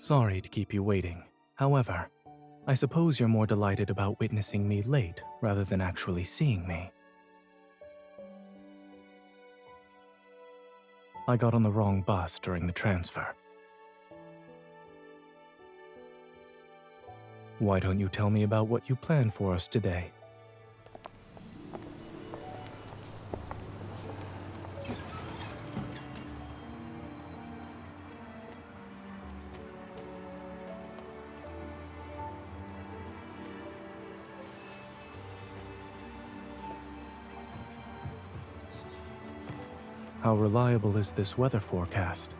Sorry to keep you waiting. However, I suppose you're more delighted about witnessing me late rather than actually seeing me. I got on the wrong bus during the transfer. Why don't you tell me about what you planned for us today? How reliable is this weather forecast?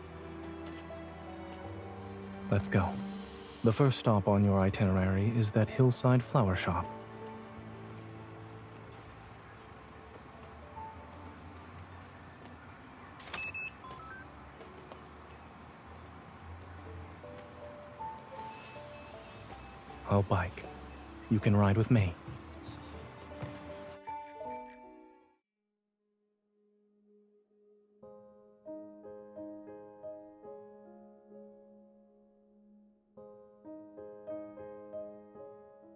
Let's go. The first stop on your itinerary is that hillside flower shop. I'll bike. You can ride with me.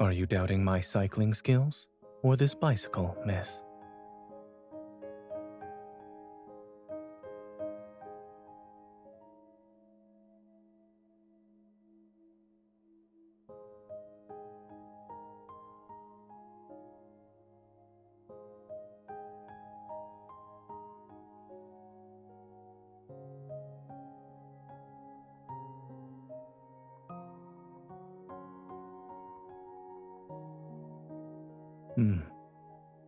Are you doubting my cycling skills? Or this bicycle, miss?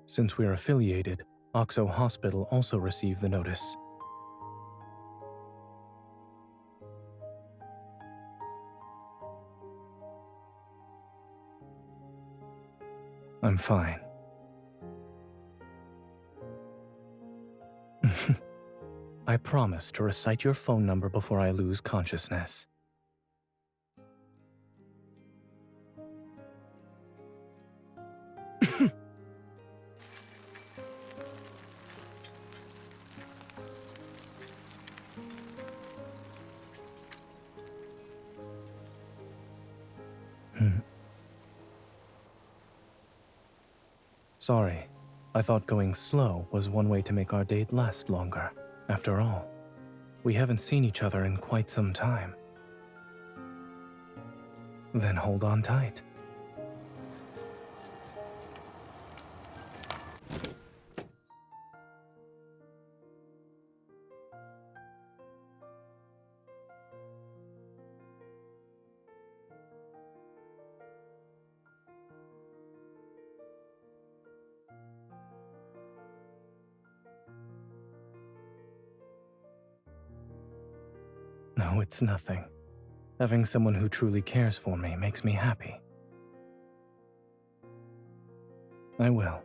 Since we're affiliated, Oxo Hospital also received the notice. I'm fine. I promise to recite your phone number before I lose consciousness. Sorry, I thought going slow was one way to make our date last longer. After all, we haven't seen each other in quite some time. Then hold on tight. No, it's nothing. Having someone who truly cares for me makes me happy. I will.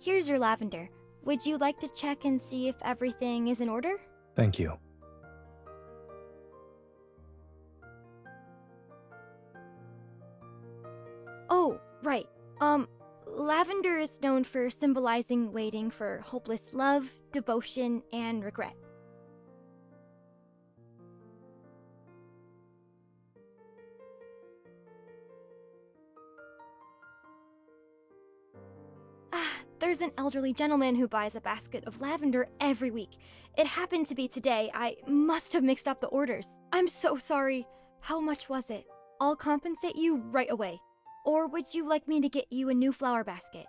Here's your lavender. Would you like to check and see if everything is in order? Thank you. Oh, right. Lavender is known for symbolizing waiting for hopeless love, devotion, and regret. There's an elderly gentleman who buys a basket of lavender every week. It happened to be today. I must have mixed up the orders. I'm so sorry. How much was it? I'll compensate you right away. Or would you like me to get you a new flower basket?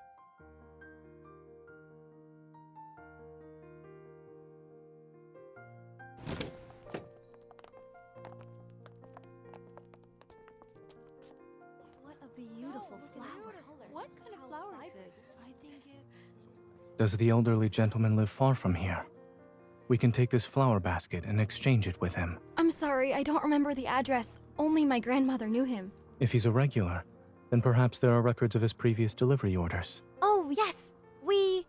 What a beautiful flower. What kind of flower is this? I think it... Does the elderly gentleman live far from here? We can take this flower basket and exchange it with him. I'm sorry, I don't remember the address. Only my grandmother knew him. If he's a regular, then perhaps there are records of his previous delivery orders. Oh, yes. We...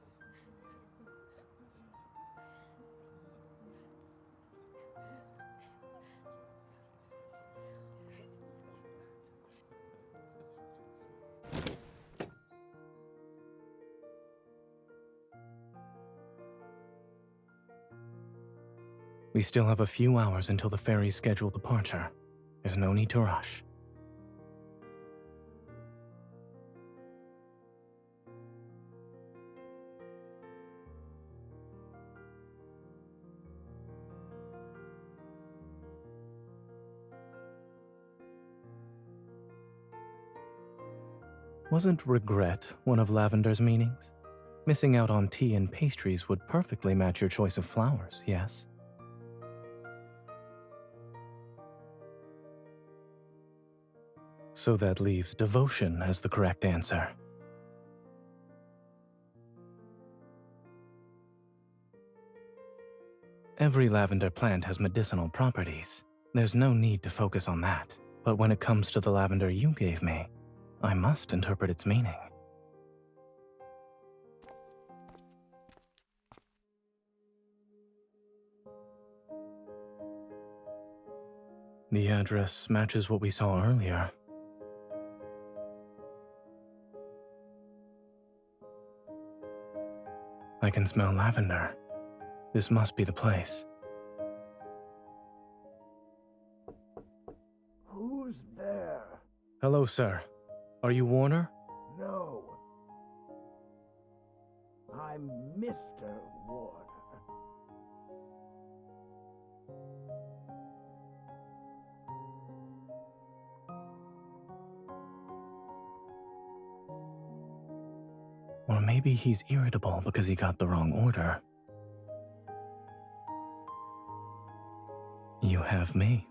We still have a few hours until the ferry's scheduled departure. There's no need to rush. Wasn't regret one of Lavender's meanings? Missing out on tea and pastries would perfectly match your choice of flowers, yes? So that leaves devotion as the correct answer. Every lavender plant has medicinal properties. There's no need to focus on that. But when it comes to the lavender you gave me, I must interpret its meaning. The address matches what we saw earlier. I can smell lavender. This must be the place. Who's there? Hello, sir. Are you Warner? No. I'm Mr. Warner. Or maybe he's irritable because he got the wrong order. You have me.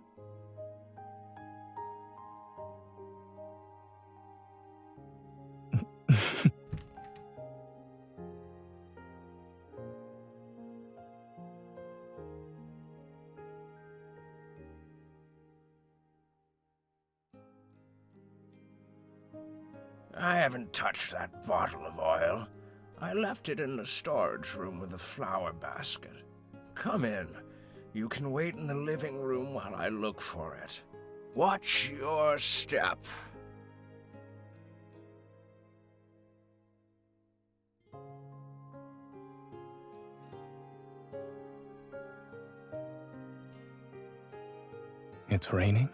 I haven't touched that bottle of oil. I left it in the storage room with the flower basket. Come in. You can wait in the living room while I look for it. Watch your step. It's raining?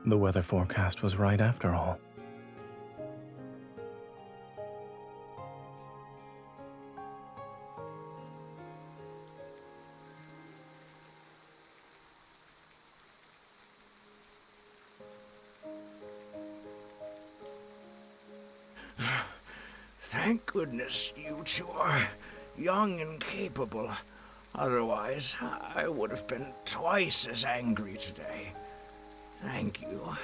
The weather forecast was right after all. Thank goodness you two are young and capable. Otherwise, I would have been twice as angry today. Thank you.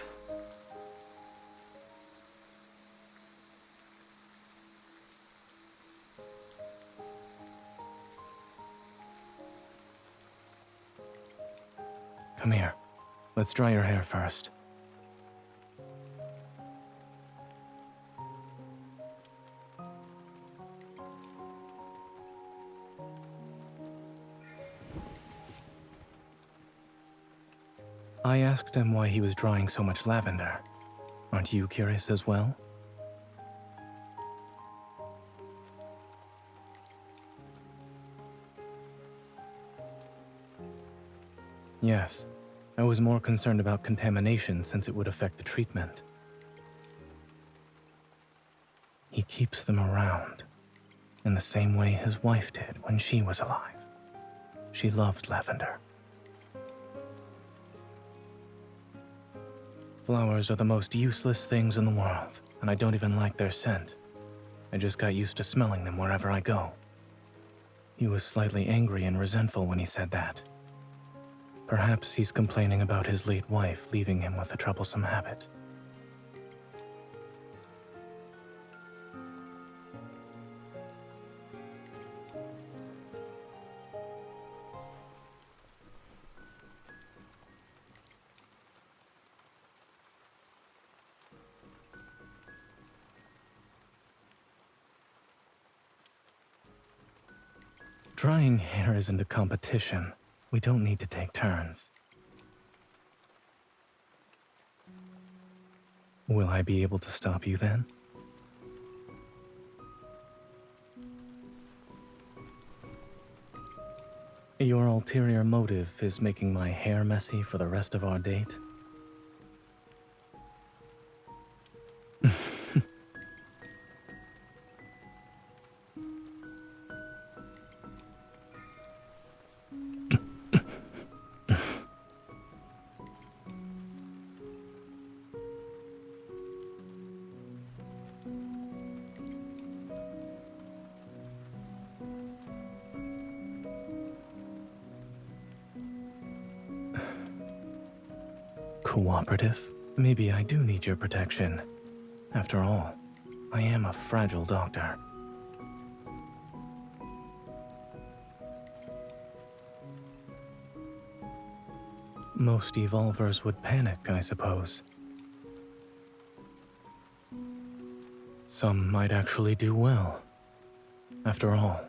Come here. Let's dry your hair first. I asked him why he was drying so much lavender. Aren't you curious as well? Yes. I was more concerned about contamination since it would affect the treatment. He keeps them around, in the same way his wife did when she was alive. She loved lavender. Flowers are the most useless things in the world, and I don't even like their scent. I just got used to smelling them wherever I go. He was slightly angry and resentful when he said that. Perhaps he's complaining about his late wife leaving him with a troublesome habit. Drying hair isn't a competition. We don't need to take turns. Will I be able to stop you then? Your ulterior motive is making my hair messy for the rest of our date? Cooperative? Maybe I do need your protection. After all, I am a fragile doctor. Most evolvers would panic, I suppose. Some might actually do well. After all,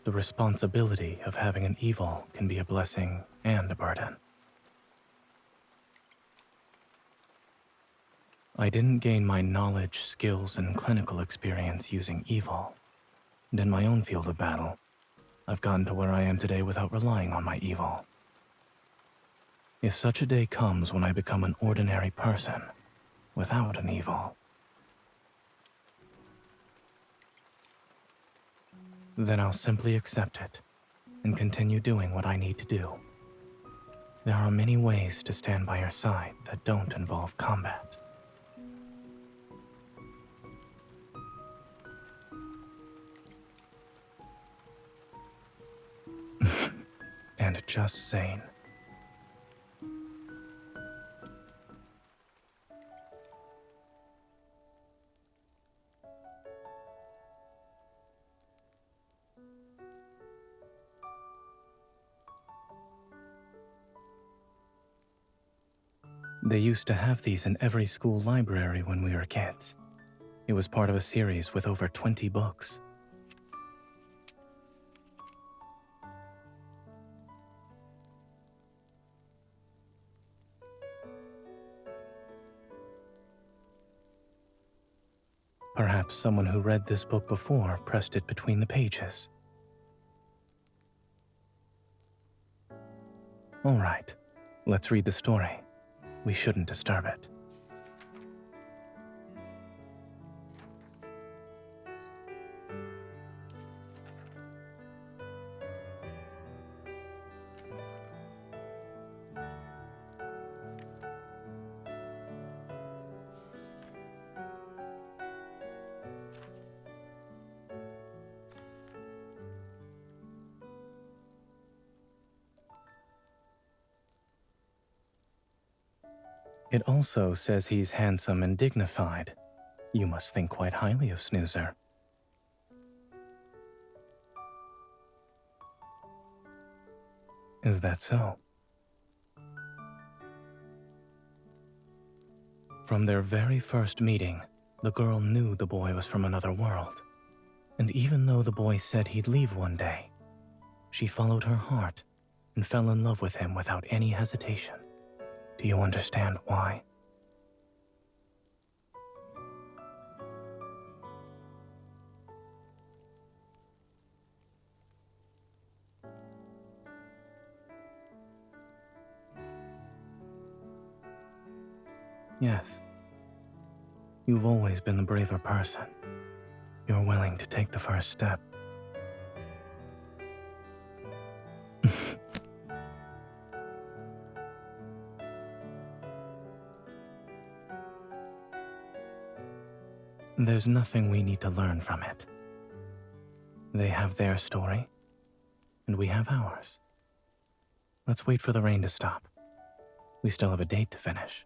the responsibility of having an evil can be a blessing and a burden. I didn't gain my knowledge, skills, and clinical experience using evil. And in my own field of battle, I've gotten to where I am today without relying on my evil. If such a day comes when I become an ordinary person, without an evil, then I'll simply accept it and continue doing what I need to do. There are many ways to stand by your side that don't involve combat. And just Zayne. They used to have these in every school library when we were kids. It was part of a series with over 20 books. Perhaps someone who read this book before pressed it between the pages. All right, let's read the story. We shouldn't disturb it. It also says he's handsome and dignified. You must think quite highly of Snoozer. Is that so? From their very first meeting, the girl knew the boy was from another world. And even though the boy said he'd leave one day, she followed her heart and fell in love with him without any hesitation. Do you understand why? Yes. You've always been the braver person. You're willing to take the first step. There's nothing we need to learn from it. They have their story, and we have ours. Let's wait for the rain to stop. We still have a date to finish.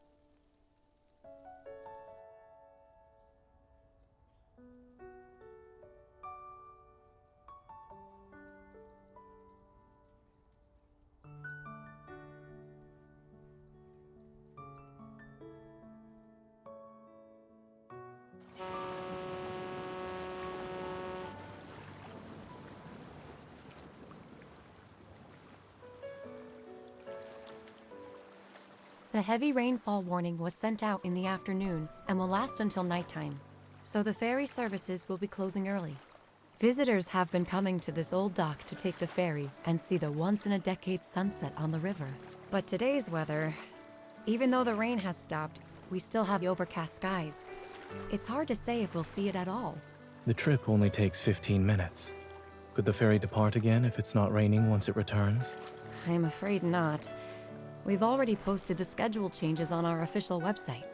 The heavy rainfall warning was sent out in the afternoon and will last until nighttime, so the ferry services will be closing early. Visitors have been coming to this old dock to take the ferry and see the once-in-a-decade sunset on the river. But today's weather, even though the rain has stopped, we still have overcast skies. It's hard to say if we'll see it at all. The trip only takes 15 minutes. Could the ferry depart again if it's not raining once it returns? I'm afraid not. We've already posted the schedule changes on our official website.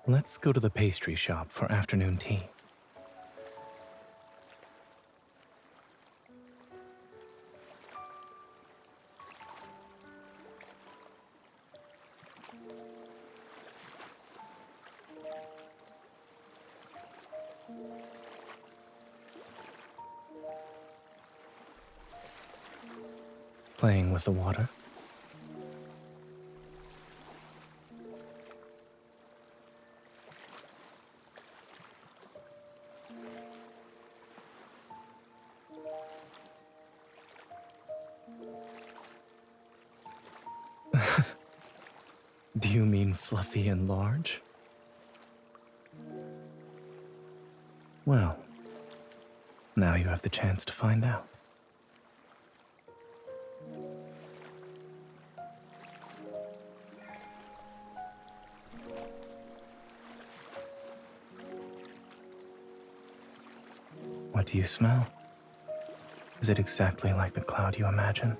Let's go to the pastry shop for afternoon tea. Playing with the water. Do you mean fluffy and large? Well, now you have the chance to find out. What do you smell? Is it exactly like the cloud you imagined?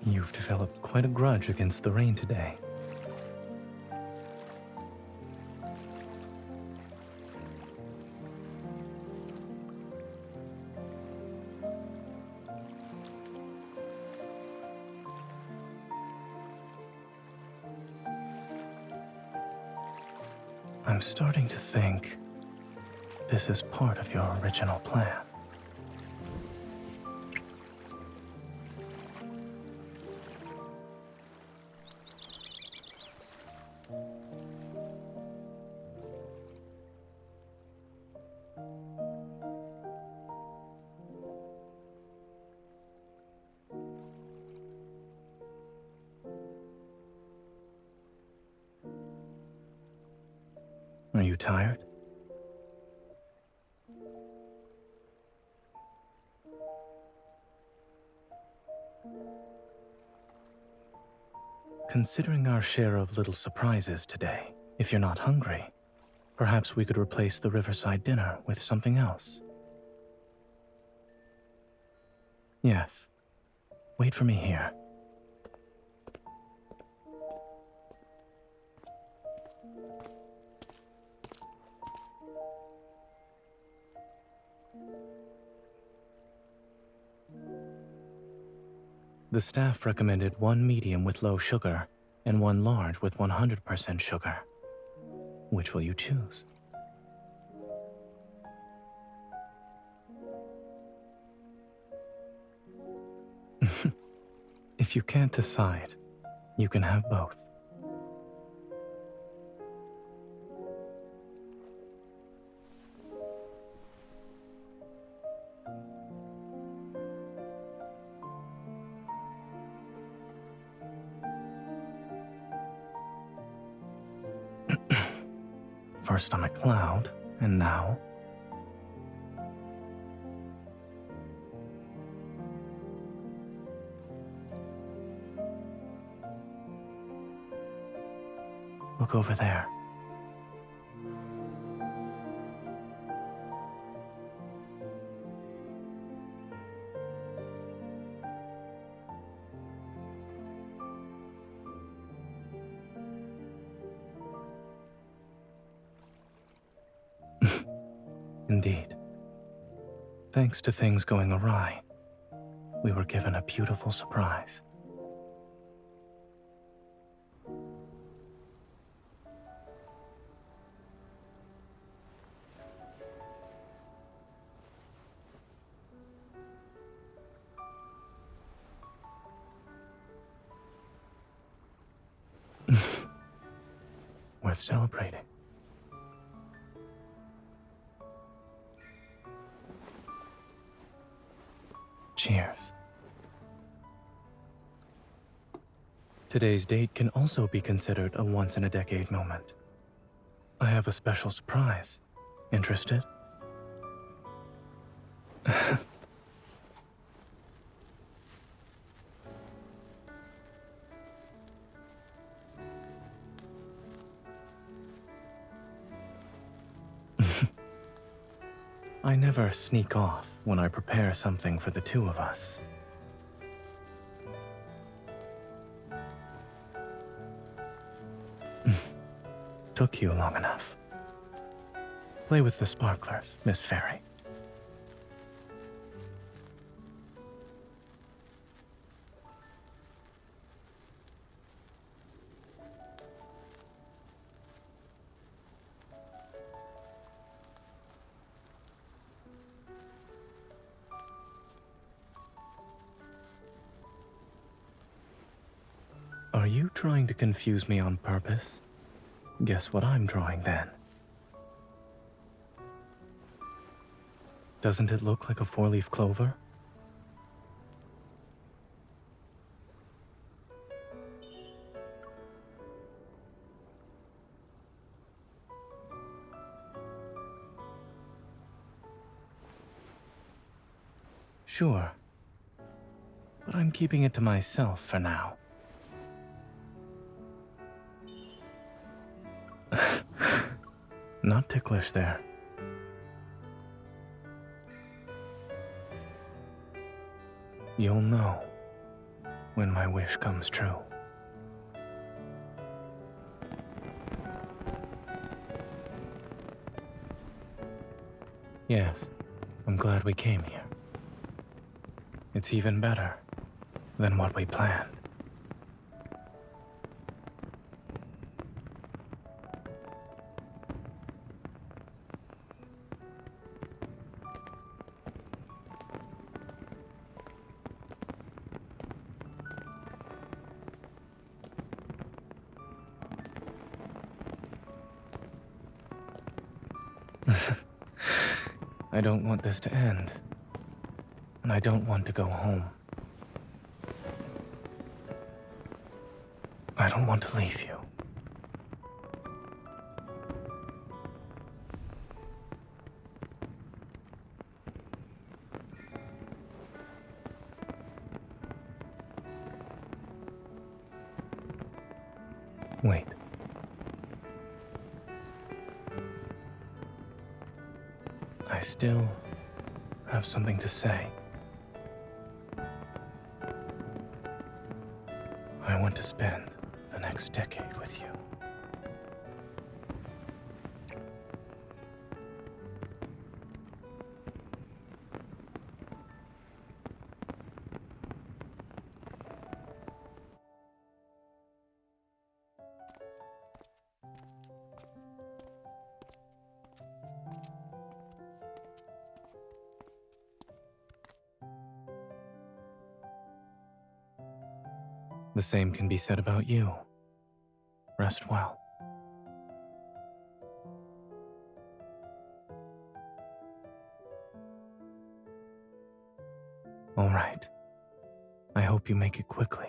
You've developed quite a grudge against the rain today. I'm starting to think this is part of your original plan. Are you tired? Considering our share of little surprises today, if you're not hungry, perhaps we could replace the riverside dinner with something else. Yes. Wait for me here. The staff recommended one medium with low sugar and one large with 100% sugar. Which will you choose? If you can't decide, you can have both. First on a cloud, and now... Look over there. Indeed. Thanks to things going awry, we were given a beautiful surprise. Worth celebrating. Cheers. Today's date can also be considered a once-in-a-decade moment. I have a special surprise. Interested? I never sneak off when I prepare something for the two of us. Took you long enough. Play with the sparklers, Miss Fairy. Are you trying to confuse me on purpose? Guess what I'm drawing then? Doesn't it look like a four-leaf clover? Sure. But I'm keeping it to myself for now. Not ticklish there. You'll know when my wish comes true. Yes, I'm glad we came here. It's even better than what we planned. I don't want this to end, and I don't want to go home. I don't want to leave you. Wait. I still have something to say. I want to spend the next decade with you. The same can be said about you. Rest well. All right. I hope you make it quickly.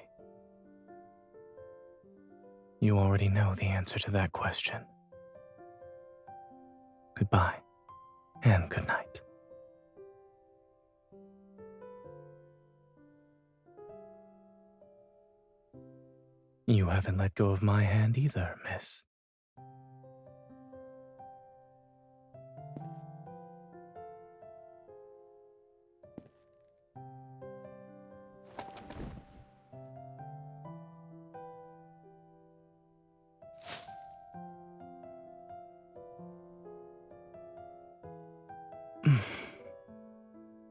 You already know the answer to that question. Goodbye, and good night. You haven't let go of my hand either, miss.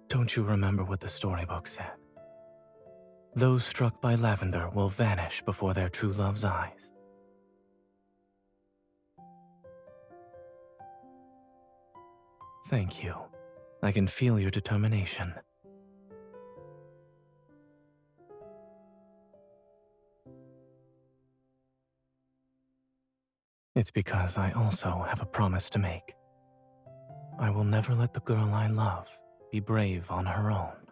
Don't you remember what the storybook said? Those struck by lavender will vanish before their true love's eyes. Thank you. I can feel your determination. It's because I also have a promise to make. I will never let the girl I love be brave on her own.